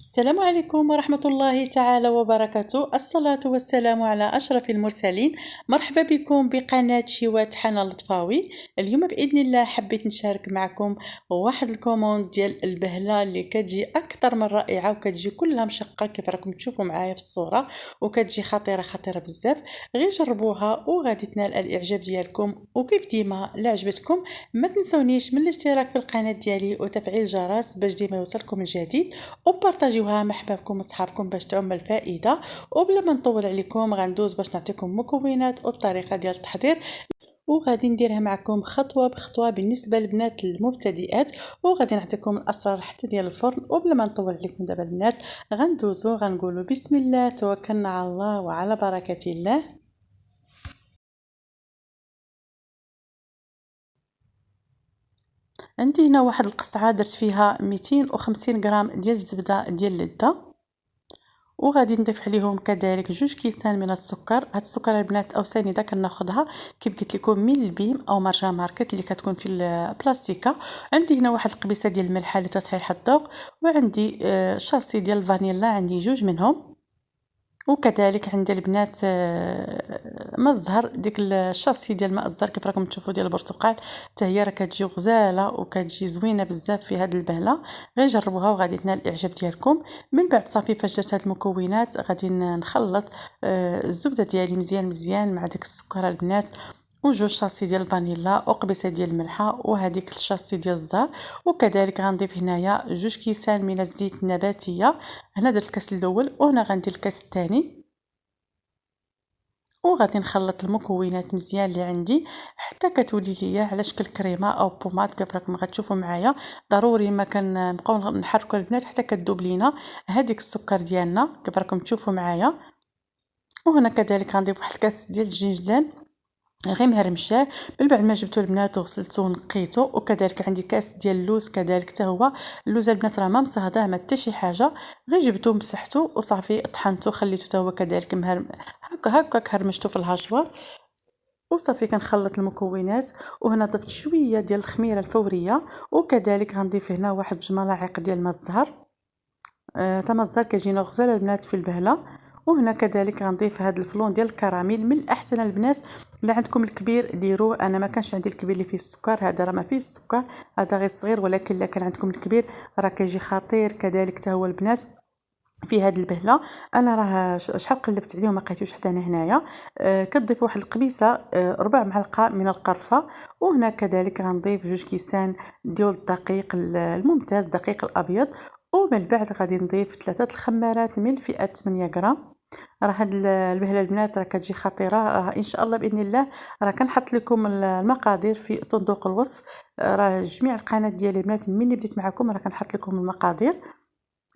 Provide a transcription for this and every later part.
السلام عليكم ورحمة الله تعالى وبركاته. الصلاة والسلام على أشرف المرسلين. مرحبا بكم بقناة شيوات حنان الطفاوي. اليوم بإذن الله حبيت نشارك معكم واحد الكوموند ديال البهلة اللي كتجي أكثر من رائعة وكتجي كلها مشقة كيف راكم تشوفوا معايا في الصورة، وكتجي خطيرة بزاف. غير جربوها وغادي تنال الإعجاب ديالكم، وكيف ديما لا عجبتكم ما تنسونيش من الاشتراك في القناة ديالي وتفعيل الجرس باش ديما يوصلكم الجديد، وبارطاجيوها مع حبابكم وصحابكم باش تعم الفائده. وبلا ما نطول عليكم غندوز باش نعطيكم مكونات والطريقه ديال التحضير، وغادي نديرها معكم خطوه بخطوه بالنسبه للبنات المبتدئات، وغادي نعطيكم الاسرار حتى ديال الفرن. وبلا ما نطول عليكم دابا البنات غندوزو غنقولوا بسم الله توكلنا على الله وعلى بركه الله. عندي هنا واحد القصعه درت فيها 250 غرام ديال الزبده ديال اللذه، وغادي نضيف عليهم كذلك 2 كيسان من السكر. هاد السكر البنات او سنيده كناخذها كيف قلت لكم من البيم او مارجا ماركت اللي كتكون في البلاستيكه. عندي هنا واحد القبيصه ديال الملحه لتصحيح الذوق، وعندي شاصي ديال الفانيلا عندي 2 منهم، وكذلك عند البنات ما الزهر ديك الشاصي ديال ماء الزهر كيف راكم تشوفوا ديال البرتقال، حتى هي راه كتجي غزاله وكتجي زوينه بزاف في هذه البهله. غير جربوها وغادي تنال الاعجاب ديالكم. من بعد صافي فاش درت هاد المكونات غادي نخلط الزبده ديالي مزيان مع داك السكر البنات، و2 شاصي ديال الفانيلا وقبيصه ديال الملحه وهذيك الشاصي ديال الزهر. وكذلك غنضيف هنايا 2 كيسان من الزيت النباتيه. هنا درت الكاس الاول وهنا غندير الكاس الثاني، وغادي نخلط المكونات مزيان اللي عندي حتى كتولي ليا على شكل كريمه او بوماد كيف راكم غتشوفوا معايا. ضروري ما كنبقاو نحركوا البنات حتى كتذوب لينا هذيك السكر ديالنا كيف راكم تشوفوا معايا. وهنا كذلك غنضيف واحد الكاس ديال الجنجلان غير مهرمشاه من بعد ما جبتو البنات وغسلته ونقيته. وكذلك عندي كاس ديال اللوز كذلك حتى هو اللوز البنات راه ما مصهداه ما حتى شي حاجه، غير جبتو مسحتو وصافي طحنته خليته حتى هو كذلك هكاك هرمشته في الهاشوار. وصافي كنخلط المكونات. وهنا ضفت شويه ديال الخميره الفوريه، وكذلك غنضيف هنا واحد 2 ملاعق ديال ماء الزهر. تما الزهر كيجينا غزال البنات في البهله. وهنا كذلك غنضيف هذا الفلون ديال الكراميل. من الاحسن البنات الا عندكم الكبير ديروه، انا ما كانش عندي الكبير اللي فيه السكر، هذا راه ما فيه السكر، هذا غير صغير، ولكن الا كان عندكم الكبير راه كيجي خطير كذلك حتى هو البنات في هذه البهله. انا راه شحال قلبت عليه وما لقيتوش حتى انا هنايا. كتضيف واحد القبيصه 4 معالق من القرفه. وهنا كذلك غنضيف 2 كيسان ديال الدقيق الممتاز دقيق الابيض. ومن بعد غادي نضيف 3 الخمارات من فئه 8 غرام. راه هاد البهله البنات راه كتجي خطيره، راه ان شاء الله باذن الله راه كنحط لكم المقادير في صندوق الوصف. راه جميع القناه ديالي البنات مني بديت معكم راه كنحط لكم المقادير،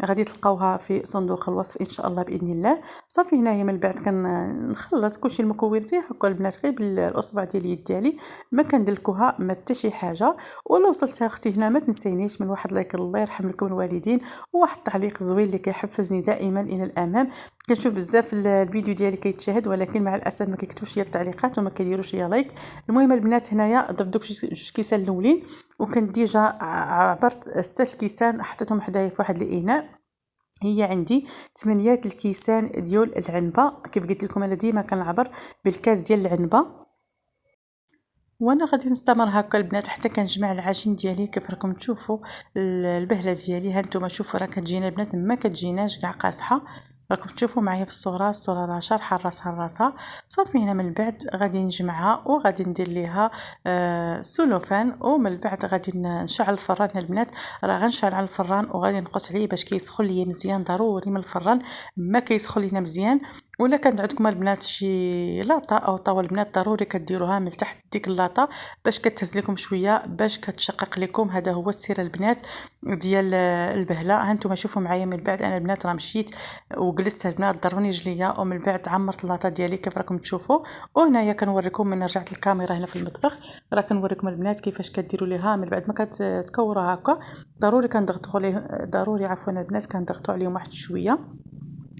غادي تلقاوها في صندوق الوصف ان شاء الله باذن الله. صافي هنايا من بعد كنخلط كلشي المكونات هكا البنات غير بالاصبع ديال اليد ديالي، ما كندلكوها ما حتى شي حاجه. ولا وصلتي اختي هنا ما تنسينيش من واحد لايك الله يرحم لكم الوالدين وواحد التعليق زوين اللي كيحفزني دائما الى الامام. كنشوف بزاف الفيديو ديالي كيتشاهد ولكن مع الاسف ما كيكتبوش ليا التعليقات وما كيديروش ليا لايك. المهم البنات هنايا ضرب دوك 2 كيسان الاولين، وكنت ديجا عبرت 6 كيسان حطيتهم حدايا في واحد الاناء. هي عندي 8 الكيسان ديال العنبه. كيف قلت لكم انا ديما كنعبر بالكاس ديال العنبه. وانا غادي نستمر هكا البنات حتى كنجمع العجين ديالي كيف راكم تشوفوا البهله ديالي. ها نتوما شوفوا راه كتجينا البنات ما كتجيناش كاع قاصحه، راكم تشوفوا معايا في الصوره راه شارحه راسها. صافي هنا من بعد غادي نجمعها وغادي ندير ليها سلوفان. ومن بعد غادي نشعل الفران البنات، راه غنشعل على الفران وغادي نقص عليه باش كيسخن ليا مزيان. ضروري من الفران ما كيسخن لينا مزيان. ولا كان عندكم البنات شي لاطه او طاوه البنات ضروري كديروها من تحت ديك اللاطه باش كتهز لكم شويه باش كتشقق لكم. هذا هو السر البنات ديال البهله. ها نتوما شوفوا معايا من بعد انا البنات راه مشيت وجلست البنات ضروني رجليا، ومن بعد عمرت اللاطه ديالي كيف راكم تشوفوا. وهنايا كنوريكم من رجعت الكاميرا هنا في المطبخ راه كنوريكم البنات كيفاش كديروا ليها. من بعد ما كتكوروها هكا ضروري كنضغطوا عليه، ضروري عفوا البنات كنضغطوا عليهم واحد شويه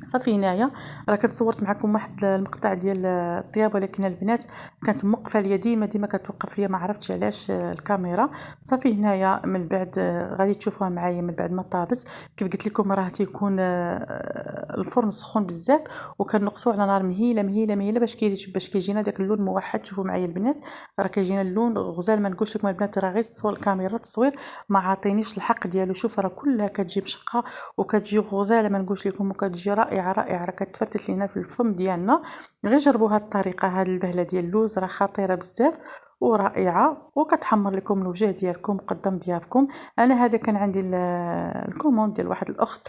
صافي هنايا راه كنت صورت معكم واحد المقطع ديال الطياب، ولكن البنات كانت موقفه ليا ديما كتوقف ليا، ما عرفتش علاش الكاميرا. صافي هنايا من بعد غادي تشوفوها معايا من بعد ما طابت. كيف قلت لكم راه تيكون الفرن سخون بزاف، وكنقصوا على نار مهيله باش كيجينا داك اللون موحد. شوفوا معايا البنات راه كيجينا اللون غزال، ما نقولش لكم البنات راه غير الكاميرا التصوير ما عاطينيش الحق ديالو. شوف راه كلها كتجي مشقه وكتجي غزاله، ما نقولش لكم، وكتجي رائعه راه كتفرتت لينا في الفم ديالنا. غير جربوا هاد الطريقه، هاد البهله ديال اللوز راه خطيره بزاف ورائعه، وكتحمر لكم الوجه ديالكم قدام ضيافكم. انا هذا كان عندي الكوموند ديال واحد الاخت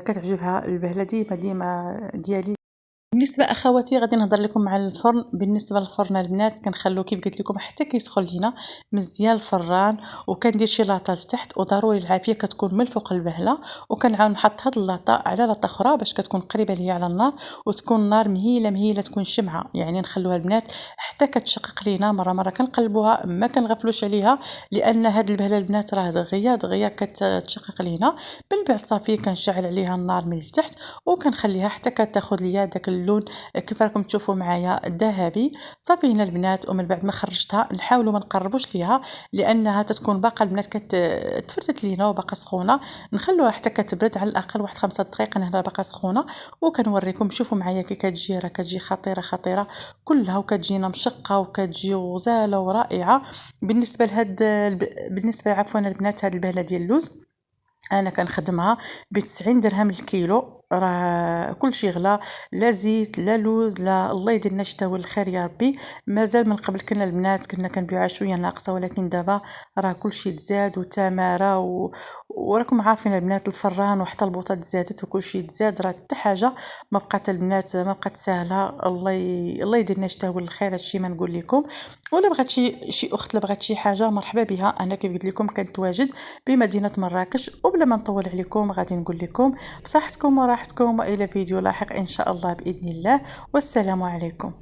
كتعجبها البهله ديما ديالي. بالنسبه اخواتي غادي نهضر لكم على الفرن. بالنسبه للفرن البنات كنخلو كيف قلت لكم حتى كيسخن لينا مزيان الفران، وكندير شي لاطه لتحت، وضروري العافيه كتكون من الفوق البهله، وكنعاود نحط هاد اللاطه على لاطه اخرى باش كتكون قريبه ليا على النار، وتكون النار مهيله تكون شمعه، يعني نخلوها البنات حتى كتشقق لينا. مره كنقلبوها ما كنغفلوش عليها، لان هاد البهله البنات راه دغيا كتشقق لينا. من بعد صافي كنشعل عليها النار من التحت، وكنخليها حتى كتاخذ ليا داك اللون كيف راكم تشوفوا معايا ذهبي. صافي هنا البنات، ومن بعد ما خرجتها نحاولوا ما نقربوش ليها، لانها تتكون باقه البنات كتفرتت لينا وباقه سخونه. نخلوها حتى كتبرد على الاقل واحد 5 دقائق، هنا باقه سخونه. وكنوريكم شوفوا معايا كي كتجي، راه كتجي خطيره كلها، وكتجينا مشقه وكتجي غزاله ورائعه. بالنسبه بالنسبه عفوا البنات، هاد البهله ديال اللوز انا كنخدمها ب90 درهم الكيلو. راه كلشي غلا، لا زيت لا لوز لا، الله يدير لنا الشتاء والخير يا ربي. مازال من قبل كنا البنات كنا كنبيعوها شويه ناقصه، ولكن دابا راه كلشي تزاد وتماره وراكم عارفين البنات الفران وحتى البوطه تزادت وكلشي تزاد، راه حتى حاجه ما بقات البنات ما بقات سهله. الله يدير لنا الشتاء والخير، هادشي ما نقول لكم. ولا بغات شي اخت لا بغات شي حاجه مرحبا بها. انا كيف قلت لكم كنتواجد بمدينه مراكش. وبلا ما نطول عليكم غادي نقول لكم بصحتكم وراحتكم، والى فيديو لاحق ان شاء الله باذن الله، والسلام عليكم.